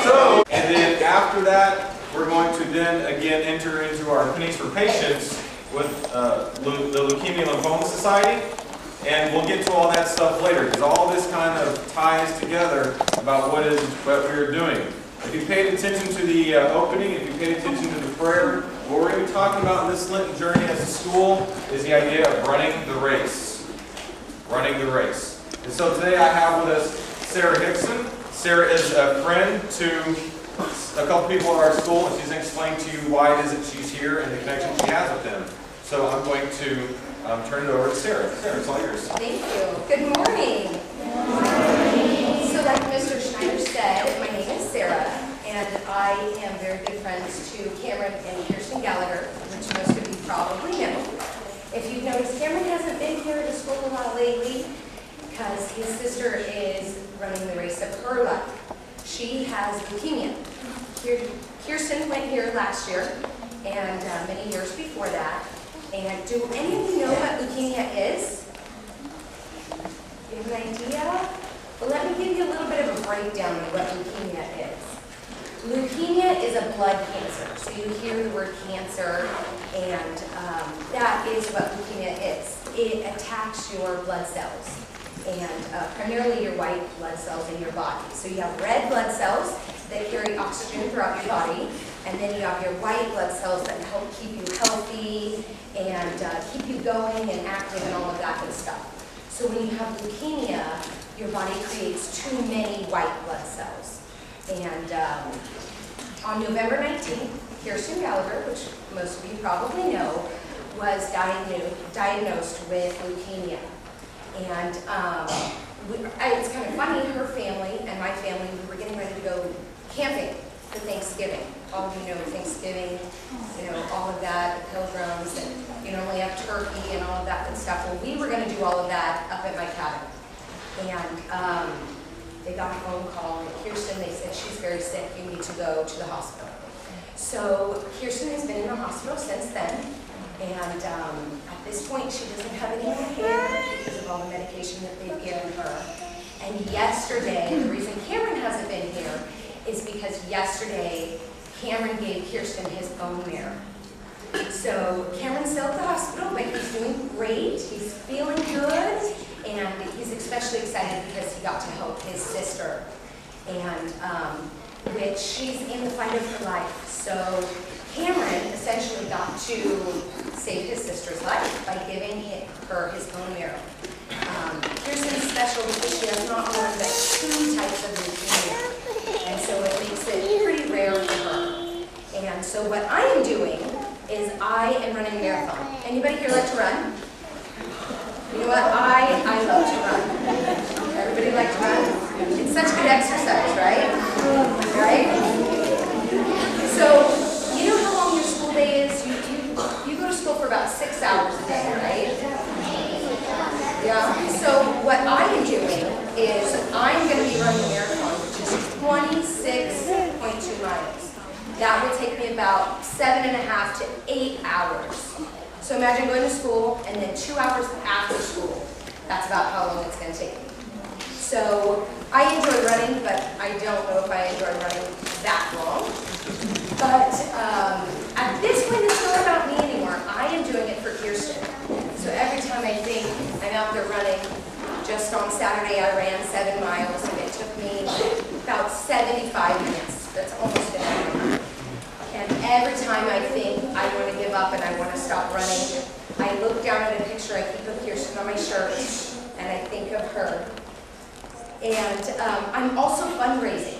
So, and then after that, we're going to then again enter into our Pennies for Patients with the Leukemia Lymphoma Society. And we'll get to all that stuff later, because all this kind of ties together about what we're doing. If you paid attention to the opening, if you paid attention to the prayer, what we're going to be talking about in this Lenten journey as a school is the idea of running the race. Running the race. And so today I have with us Sarah Hickson. Sarah is a friend to a couple people at our school, and she's going to explain to you why it is that she's here and the connection she has with them. So I'm going to turn it over to Sarah. Sarah, it's all yours. Thank you. Good morning. Good morning. So like Mr. Schneider said, my name is Sarah, and I am very good friends to Cameron and Kirsten Gallagher, which most of you probably know. If you've noticed, Cameron hasn't been here to school a lot lately because his sister is running the race of her life. She has leukemia. Kirsten went here last year and many years before that. And do any of you know what leukemia is? You have an idea? Well, let me give you a little bit of a breakdown of what leukemia is. Leukemia is a blood cancer. So you hear the word cancer, and that is what leukemia is. It attacks your blood cells, and primarily your white blood cells in your body. So you have red blood cells that carry oxygen throughout your body, and then you have your white blood cells that help keep you healthy and keep you going and active and all of that good stuff. So when you have leukemia, your body creates too many white blood cells. And on November 19th, Kirsten Gallagher, which most of you probably know, was diagnosed with leukemia. And it's kind of funny, her family and my family, we were getting ready to go camping for Thanksgiving. All of you know Thanksgiving, all of that, the pilgrims, and you normally have turkey and all of that good stuff. Well, we were going to do all of that up at my cabin. And they got a phone call, and Kirsten, they said, she's very sick, you need to go to the hospital. So Kirsten has been in the hospital since then, and at this point she doesn't have any more hair because of all the medication that they've given her. And yesterday, the reason Cameron hasn't been here is because yesterday Cameron gave Kirsten his bone marrow. So Cameron's still at the hospital, but he's doing great. He's feeling good, and he's especially excited because he got to help his sister, and which she's in the fight of her life. So Cameron essentially got to save his sister's life by giving her his bone marrow. Kirsten's special because she has not one but 2 types of leukemia, and so it makes it pretty rare for her. And so what I am doing is I am running a marathon. Anybody here like to run? You know what? I love to run. Everybody like to run? It's such good exercise, right? Right? So, you know how long your school day is? You go to school for about 6 hours a day, right? Yeah. So what I am doing is I'm going to be running a marathon, which is 26.2 miles. That would take me about 7.5 to 8 hours. So imagine going to school and then 2 hours after school. That's about how long it's going to take me. So I enjoy running, but I don't know if I enjoy running that long. But at this point, it's not about me anymore. I am doing it for Kirsten. So every time I think I'm out there running, just on Saturday I ran 7 miles, and it took me about 75 minutes. That's almost an hour. And every time I think I want to give up and I want to stop running, I look down at a picture I keep of Kirsten on my shirt, and I think of her. And I'm also fundraising.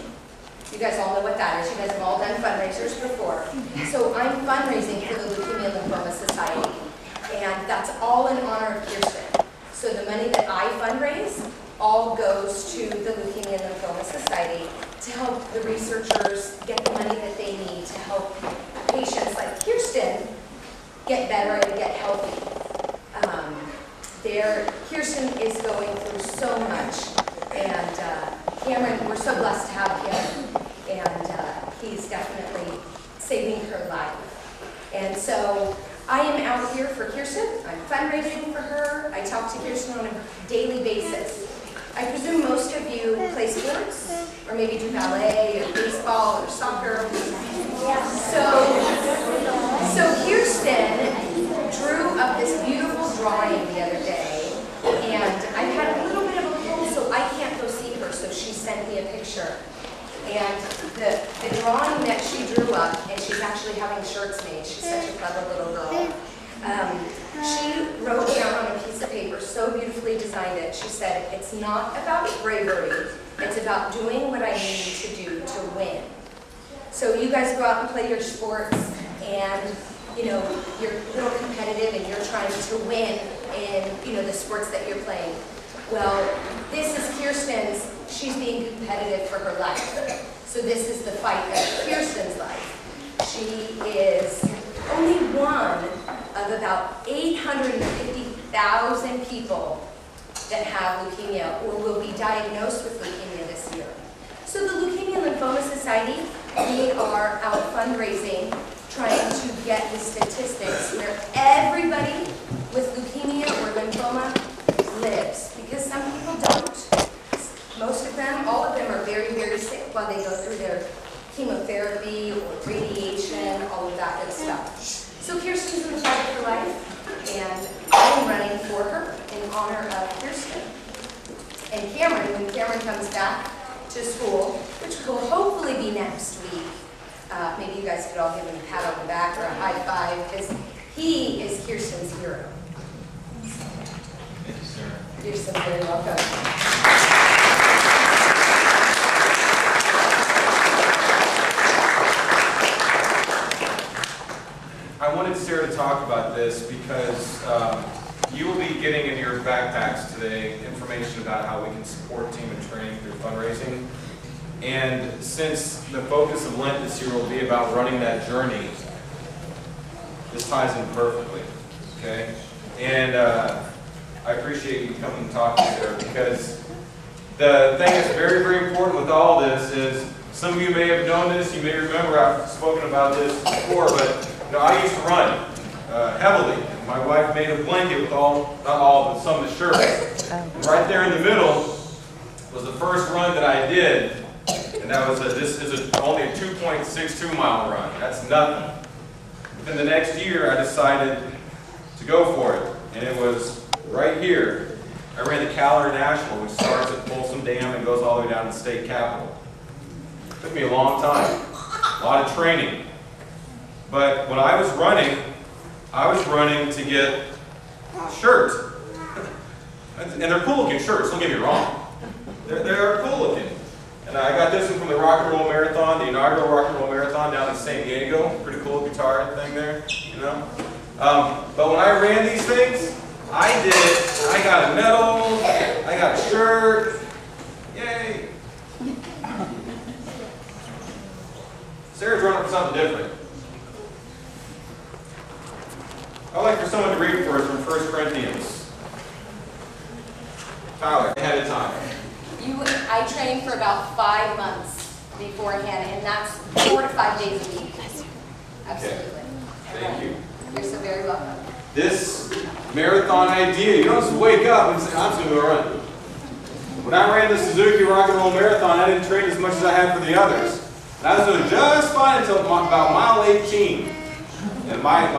You guys all know what that is. You guys have all done fundraisers before. So I'm fundraising for the Leukemia Lymphoma Society, and that's all in honor of Kirsten. So the money that I fundraise all goes to the Leukemia Lymphoma Society to help the researchers get the money that they need to help patients like Kirsten get better and get healthy. Kirsten is going through so much, and Cameron, we're so blessed to have him, and he's definitely saving her life. And so I am out here for Kirsten. I'm fundraising for her. I talk to Kirsten on a daily basis. I presume most of you play sports, or maybe do ballet or baseball or soccer. So Kirsten drew up this beautiful drawing the other day, and I've had a little bit of a cold, so I can't go see her, so she sent me a picture. And the drawing that she drew up, and she's actually having shirts made, she's such a clever little girl. She wrote down on a piece of paper, so beautifully designed it, she said, it's not about bravery, it's about doing what I need to do to win. So you guys go out and play your sports, and you're a little competitive and you're trying to win in the sports that you're playing. Well, this is Kirsten's, she's being competitive for her life. So this is the fight of Kirsten's life. She is only one of about 850,000 people that have leukemia or will be diagnosed with leukemia this year. So the Leukemia and Lymphoma Society, we are out fundraising, trying to get the statistics where everybody with leukemia or lymphoma lives, because some people don't. Most of them, all of them are very, very sick while they go through their chemotherapy or radiation, all of that good stuff. So Kirsten's in the fight of her life, and I'm running for her in honor of Kirsten. And Cameron, when Cameron comes back to school, which will hopefully be next week, maybe you guys could all give him a pat on the back or a high five, because he is Kirsten's hero. Thank you, Sarah. You're so very welcome. I wanted Sarah to talk about this because you will be getting in your backpacks today information about how we can support Team in Training through fundraising. And since the focus of Lent this year will be about running that journey, this ties in perfectly, okay? And I appreciate you coming and talking, Sarah, because the thing that's very, very important with all this is, some of you may have known this, you may remember I've spoken about this before, but I used to run heavily. My wife made a blanket with not all, but some of the shirts. And right there in the middle was the first run that I did, and that was only a 2.62 mile run. That's nothing. Within the next year, I decided to go for it, and it was right here. I ran the Gallagher National, which starts at Folsom Dam and goes all the way down to the state capitol. It took me a long time, a lot of training. But when I was running to get shirts. And they're cool looking shirts, don't get me wrong. They're cool looking. And I got this one from the Rock and Roll Marathon, the inaugural Rock and Roll Marathon down in San Diego. Pretty cool guitar thing there, But when I ran these things, I got a medal, I got a shirt, yay. Sarah's running for something different. I'd like for someone to read for us from 1 Corinthians. Tyler, ahead of time. I trained for about 5 months beforehand, and that's 4 to 5 days a week. Absolutely. Okay. Thank you. You're so very welcome. This marathon idea, you don't just wake up and say, I'm just going to go run. When I ran the Suzuki Rock and Roll Marathon, I didn't train as much as I had for the others. And I was doing just fine until about mile 18. And my